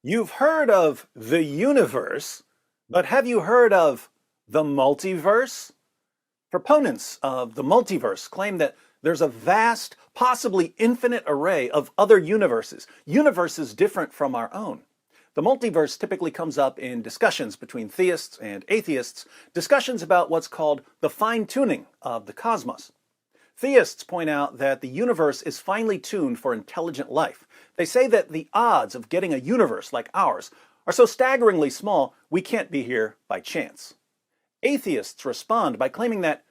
You've heard of the universe, but have you heard of the multiverse? Proponents of the multiverse claim that there's a vast, possibly infinite array of other universes different from our own. The multiverse typically comes up in discussions between theists and atheists, discussions about what's called the fine-tuning of the cosmos. Theists point out that the universe is finely tuned for intelligent life. They say that the odds of getting a universe like ours are so staggeringly small, we can't be here by chance. Atheists respond by claiming that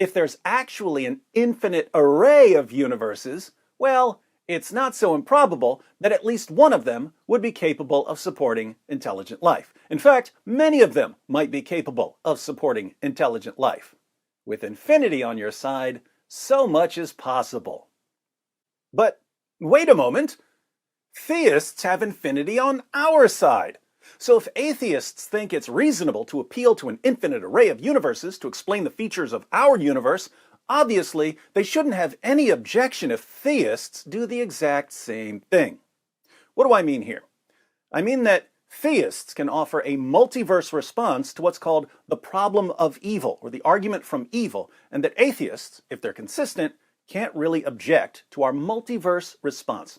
if there's actually an infinite array of universes, well, it's not so improbable that at least one of them would be capable of supporting intelligent life. In fact, many of them might be capable of supporting intelligent life. With infinity on your side, so much is possible. But wait a moment. Theists have infinity on our side. So if atheists think it's reasonable to appeal to an infinite array of universes to explain the features of our universe, obviously they shouldn't have any objection if theists do the exact same thing. What do I mean here? I mean that theists can offer a multiverse response to what's called the problem of evil, or the argument from evil, and that atheists, if they're consistent, can't really object to our multiverse response.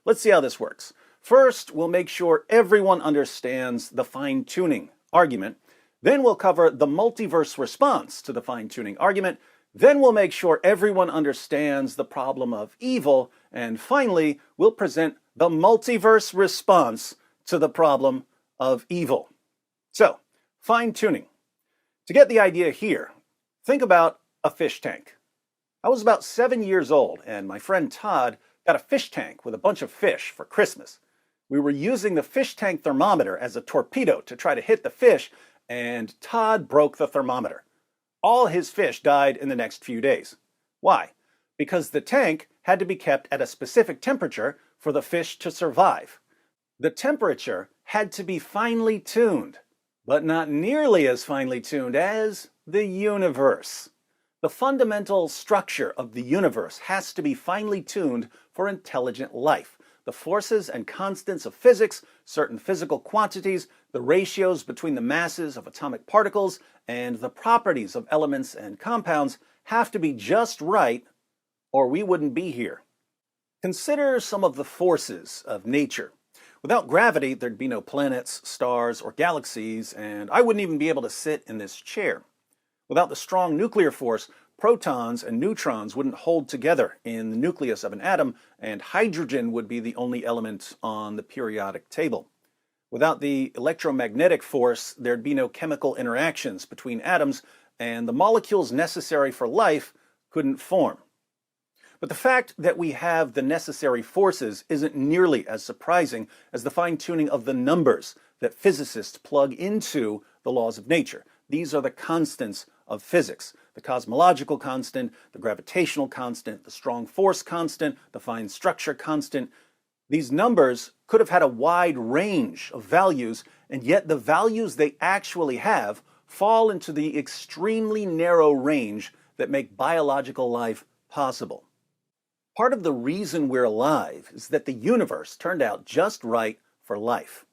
Let's see how this works. First, we'll make sure everyone understands the fine-tuning argument. Then we'll cover the multiverse response to the fine-tuning argument. Then we'll make sure everyone understands the problem of evil. And finally, we'll present the multiverse response to the problem of evil. So, fine-tuning. To get the idea here, think about a fish tank. I was about 7 years old, and my friend Todd got a fish tank with a bunch of fish for Christmas. We were using the fish tank thermometer as a torpedo to try to hit the fish, and Todd broke the thermometer. All his fish died in the next few days. Why? Because the tank had to be kept at a specific temperature for the fish to survive. The temperature had to be finely tuned, but not nearly as finely tuned as the universe. The fundamental structure of the universe has to be finely tuned for intelligent life. The forces and constants of physics, certain physical quantities, the ratios between the masses of atomic particles, and the properties of elements and compounds have to be just right, or we wouldn't be here. Consider some of the forces of nature. Without gravity, there'd be no planets, stars, or galaxies, and I wouldn't even be able to sit in this chair. Without the strong nuclear force, protons and neutrons wouldn't hold together in the nucleus of an atom, and hydrogen would be the only element on the periodic table. Without the electromagnetic force, there'd be no chemical interactions between atoms, and the molecules necessary for life couldn't form. But the fact that we have the necessary forces isn't nearly as surprising as the fine-tuning of the numbers that physicists plug into the laws of nature. These are the constants of physics: the cosmological constant, the gravitational constant, the strong force constant, the fine structure constant. These numbers could have had a wide range of values, and yet the values they actually have fall into the extremely narrow range that make biological life possible. Part of the reason we're alive is that the universe turned out just right for life.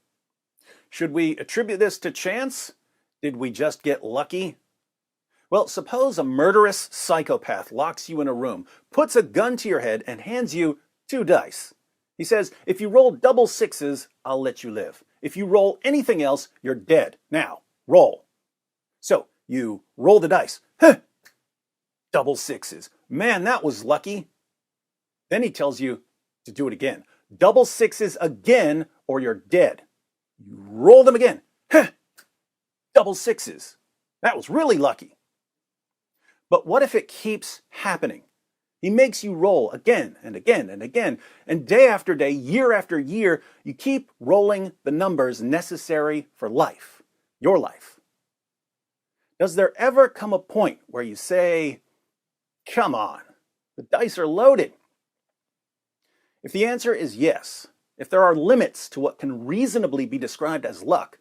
Should we attribute this to chance? Did we just get lucky? Well, suppose a murderous psychopath locks you in a room, puts a gun to your head, and hands you 2 dice. He says, if you roll double sixes, I'll let you live. If you roll anything else, you're dead. Now, roll. So, you roll the dice. Huh! Double sixes. Man, that was lucky. Then he tells you to do it again. Double sixes again, or you're dead. You roll them again. Huh! Double sixes. That was really lucky. But what if it keeps happening? He makes you roll again and again and again, and day after day, year after year, you keep rolling the numbers necessary for life, your life. Does there ever come a point where you say, come on, the dice are loaded? If the answer is yes, if there are limits to what can reasonably be described as luck,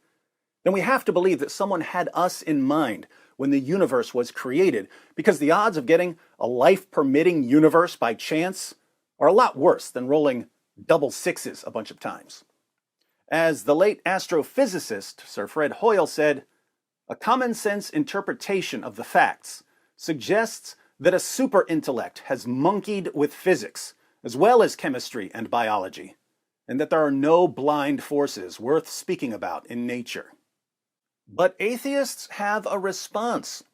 then we have to believe that someone had us in mind when the universe was created, because the odds of getting a life-permitting universe by chance are a lot worse than rolling double sixes a bunch of times. As the late astrophysicist Sir Fred Hoyle said, a common sense interpretation of the facts suggests that a super intellect has monkeyed with physics, as well as chemistry and biology, and that there are no blind forces worth speaking about in nature. But atheists have a response.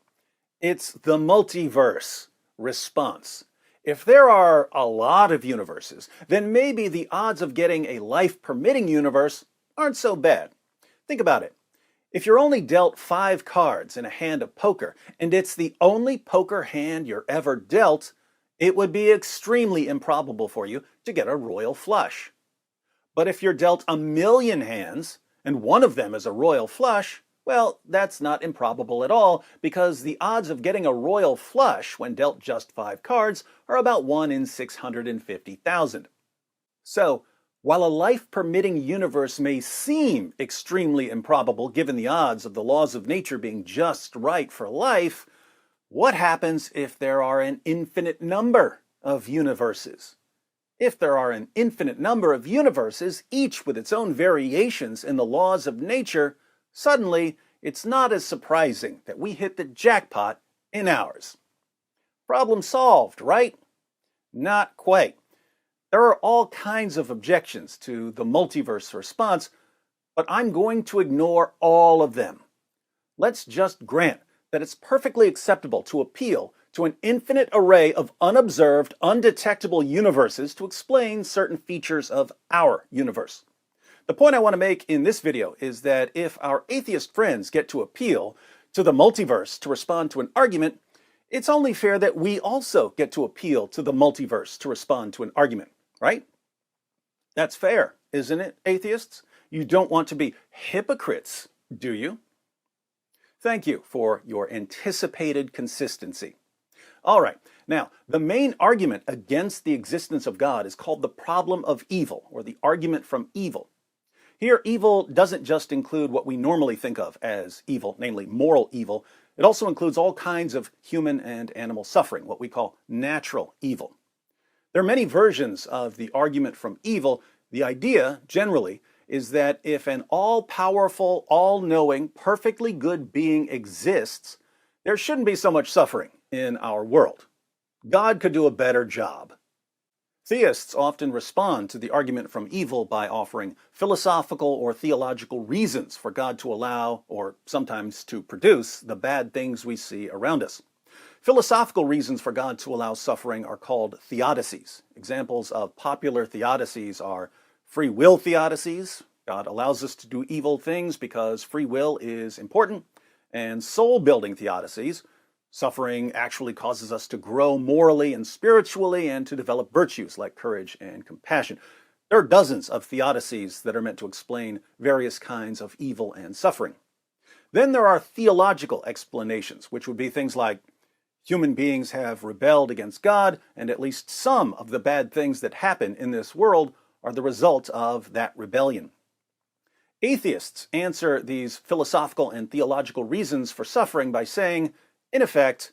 It's the multiverse response. If there are a lot of universes, then maybe the odds of getting a life-permitting universe aren't so bad. Think about it. If you're only dealt 5 cards in a hand of poker, and it's the only poker hand you're ever dealt, it would be extremely improbable for you to get a royal flush. But if you're dealt 1,000,000 hands, and one of them is a royal flush, well, that's not improbable at all, because the odds of getting a royal flush when dealt just 5 cards are about 1 in 650,000. So, while a life-permitting universe may seem extremely improbable given the odds of the laws of nature being just right for life, what happens if there are an infinite number of universes? If there are an infinite number of universes, each with its own variations in the laws of nature, suddenly it's not as surprising that we hit the jackpot in ours. Problem solved, right? Not quite. There are all kinds of objections to the multiverse response, but I'm going to ignore all of them. Let's just grant that it's perfectly acceptable to appeal to an infinite array of unobserved, undetectable universes to explain certain features of our universe. The point I want to make in this video is that if our atheist friends get to appeal to the multiverse to respond to an argument, it's only fair that we also get to appeal to the multiverse to respond to an argument, right? That's fair, isn't it, atheists? You don't want to be hypocrites, do you? Thank you for your anticipated consistency. All right, now, the main argument against the existence of God is called the problem of evil, or the argument from evil. Here, evil doesn't just include what we normally think of as evil, namely moral evil. It also includes all kinds of human and animal suffering, what we call natural evil. There are many versions of the argument from evil. The idea, generally, is that if an all-powerful, all-knowing, perfectly good being exists, there shouldn't be so much suffering in our world. God could do a better job. Theists often respond to the argument from evil by offering philosophical or theological reasons for God to allow, or sometimes to produce, the bad things we see around us. Philosophical reasons for God to allow suffering are called theodicies. Examples of popular theodicies are free will theodicies. God allows us to do evil things because free will is important. And soul-building theodicies. Suffering actually causes us to grow morally and spiritually and to develop virtues like courage and compassion. There are dozens of theodicies that are meant to explain various kinds of evil and suffering. Then there are theological explanations, which would be things like human beings have rebelled against God, and at least some of the bad things that happen in this world are the result of that rebellion. Atheists answer these philosophical and theological reasons for suffering by saying, in effect,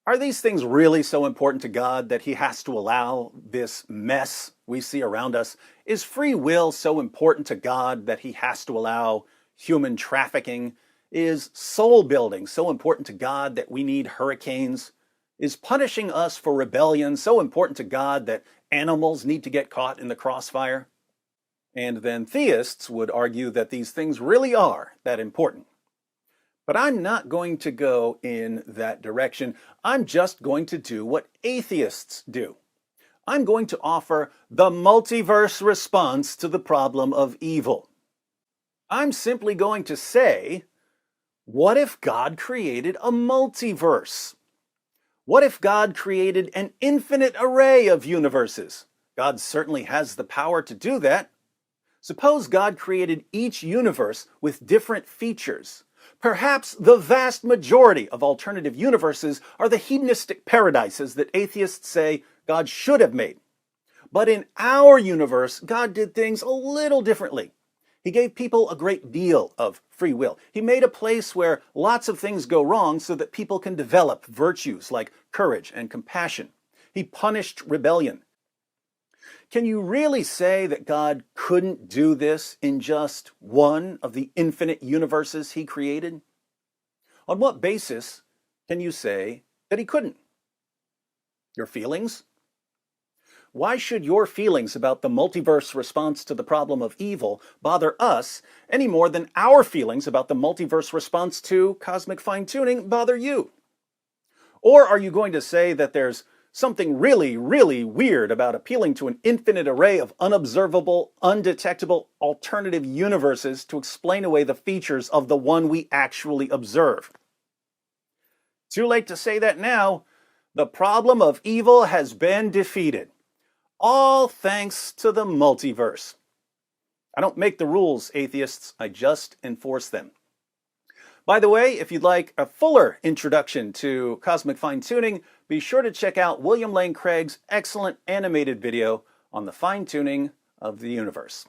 are these things really so important to God that he has to allow this mess we see around us? Is free will so important to God that he has to allow human trafficking? Is soul building so important to God that we need hurricanes? Is punishing us for rebellion so important to God that animals need to get caught in the crossfire? And then theists would argue that these things really are that important. But I'm not going to go in that direction. I'm just going to do what atheists do. I'm going to offer the multiverse response to the problem of evil. I'm simply going to say, what if God created a multiverse? What if God created an infinite array of universes? God certainly has the power to do that. Suppose God created each universe with different features. Perhaps the vast majority of alternative universes are the hedonistic paradises that atheists say God should have made. But in our universe, God did things a little differently. He gave people a great deal of free will. He made a place where lots of things go wrong so that people can develop virtues like courage and compassion. He punished rebellion. Can you really say that God couldn't do this in just one of the infinite universes he created? On what basis can you say that he couldn't? Your feelings? Why should your feelings about the multiverse response to the problem of evil bother us any more than our feelings about the multiverse response to cosmic fine-tuning bother you? Or are you going to say that there's something really, really weird about appealing to an infinite array of unobservable, undetectable alternative universes to explain away the features of the one we actually observe? Too late to say that now. The problem of evil has been defeated. All thanks to the multiverse. I don't make the rules, atheists. I just enforce them. By the way, if you'd like a fuller introduction to cosmic fine-tuning, be sure to check out William Lane Craig's excellent animated video on the fine-tuning of the universe.